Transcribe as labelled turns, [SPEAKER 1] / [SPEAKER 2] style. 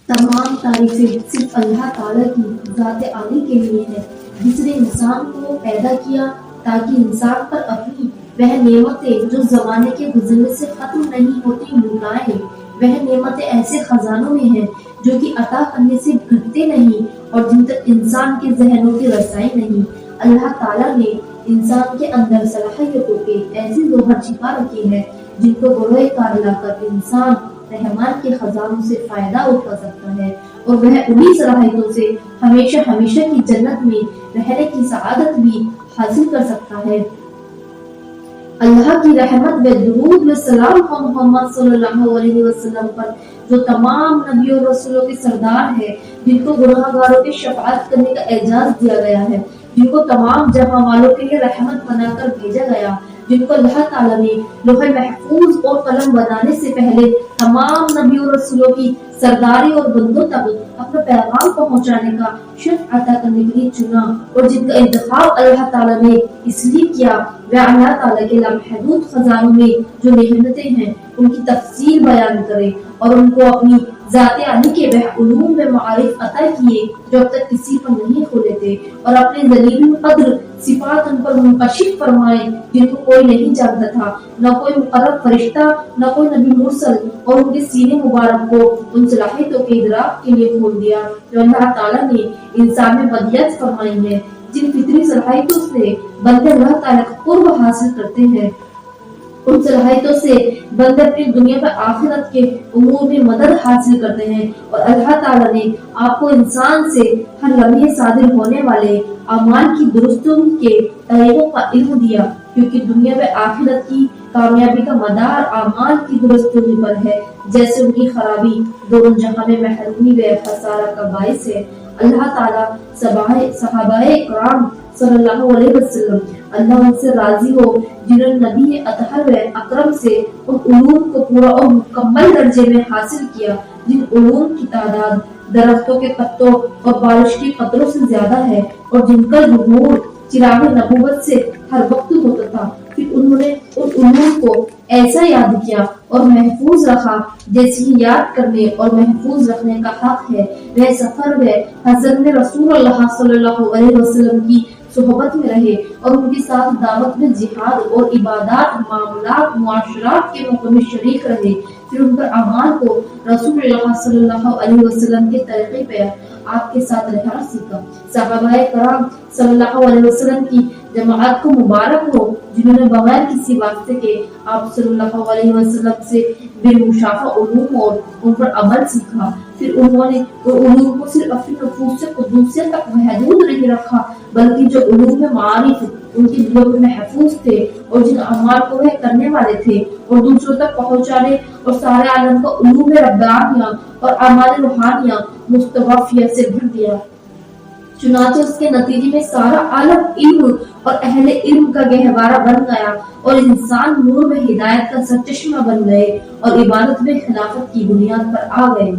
[SPEAKER 1] तमाम तारीफें सिर्फ अल्लाह ताला की ज़ात आली के लिए है, जिसने इंसान को पैदा किया ताकि इंसान पर अपनी वह नेमतें जो जमाने के गुजरने से खत्म नहीं होती लुटाए। वह नेमतें ऐसे खजानों में हैं जो कि अता करने से घटते नहीं और जिन तक इंसान के जहनों की रसाई नहीं। अल्लाह ताला ने इंसान के अंदर सलाहियतों के ऐसे जोहर छिपा रखे हैं जिनको बरोए कार लाकर इंसान रहमान के खजानों से फायदा उठा सकता है और वह उन्हीं सलाहियतों से हमेशा हमेशा की जन्नत में रहने की सआदत भी हासिल कर सकता है। अल्लाह की रहमत व दुरूद व सलाम मोहम्मद सल्लल्लाहु अलैहि वसल्लम पर, जो तमाम नबियों और रसूलों के सरदार है, जिनको गुनाहगारों की शफाअत करने का एजाज दिया गया है, जिनको तमाम जहां वालों के लिए रहमत बनाकर भेजा गया, जिनको अल्लाह ताला ने लोहे महफूज और कलम बनाने से पहले तमाम नबियों और रसूलों की सरदारी और बंदों तक अपना पैगाम पहुंचाने का शर्फ अता करने के लिए चुना और जिनका इंतखाब अल्लाह ताला ने इसलिए किया, वह अल्लाह ताला के लामहदूद खजानों में जो नेमतें हैं उनकी तफसील बयान करे और उनको अपनी ज़ाते आली के वह उलूम व मारिफ अता किए जो अब तक किसी पर नहीं खोले थे, और अपने जलील कद्र सिफात उन पर मुनकशिफ फरमाए जिनको कोई नहीं जानता था, न कोई मुकर्रब फरिश्ता, न कोई नबी मुरसल, और उनके सीने मुबारक को उन सलाहियतों के इदराक के लिए खोल दिया जो अल्लाह ताला ने इंसान में बदियत फरमाई है। जिन फितरी सलाहियतों से बंदे अल्लाह ताला का कुर्ब हासिल करते हैं, उन सलाहियतों से बंदे अपनी दुनिया व आखिरत के उमूर में मदद हासिल करते हैं, और अल्लाह ताला ने आपको इंसान से हर लम्हे सादिर होने वाले अमाल की दुरुस्तों के तरीकों का इल्म दिया, क्योंकि दुनिया व आखिरत की कामयाबी का मदार अमाल की दुरुस्तगी पर है, जैसे उनकी खराबी दोनों जहां में महरूमी व खसारा का बाइस है। अल्लाह ताला सहाबाए किराम सल्लल्लाहु अलैहि वसल्लम, अल्लाह उनसे राजी हो, जिन्होंने नबी अतहर व अकरम से उन उलूम को पूरा और मुकम्मल दर्जे में हासिल किया जिन उलूम की तादाद दरख्तों के पत्तों और बारिश की कतरों से ज्यादा है, और जिनका ज़ुहूर चिराग नबूवत से हर वक्त होता था। फिर उन्होंने उन उलूम को ऐसा याद किया और महफूज रखा जैसे ही याद करने और महफूज रखने का हक है। वह सफर व हज़रत में रसूल अल्लाह सल्लल्लाहु अलैहि वसल्लम की सोहबत में रहे और उनके साथ दावत में जिहाद और इबादत, मामलात, मुआशरात के मौक़ों में शरीक रहे। फिर उन पर अमाल को रसूलुल्लाह सल्लल्लाहु अलैहि वसल्लम के तरीक़े पे आपके साथ रहना सीखा। सहाबाए किराम सल्लल्लाहु अलैहि वसल्लम की जमाअत को मुबारक हो, जिन्होंने बगैर किसी वास्ते के आप सल्लल्लाहु अलैहि वसल्लम से बेमुशाफा उलूम और उन पर अमल सीखा। फिर उन्होंने उलूम को सिर्फ अपनी नफूस से कुदूसियत तक महदूद नहीं रखा, बल्कि जो उलूम में मारिफ उनके दिलों में महफूज थे और जिन अमाल को वह करने वाले थे और दूसरों तक पहुंचाने और सारे आलम को उलूम रब्बानिया और अमाल रूहानिया मुस्तवाफिया से भर दिया। चुनांचे उसके नतीजे में सारा आलम इल्म और अहले इल्म का गहवारा बन गया और इंसान नूर में हिदायत का सरचश्मा बन गए और इबादत में खिलाफत की बुनियाद पर आ गए।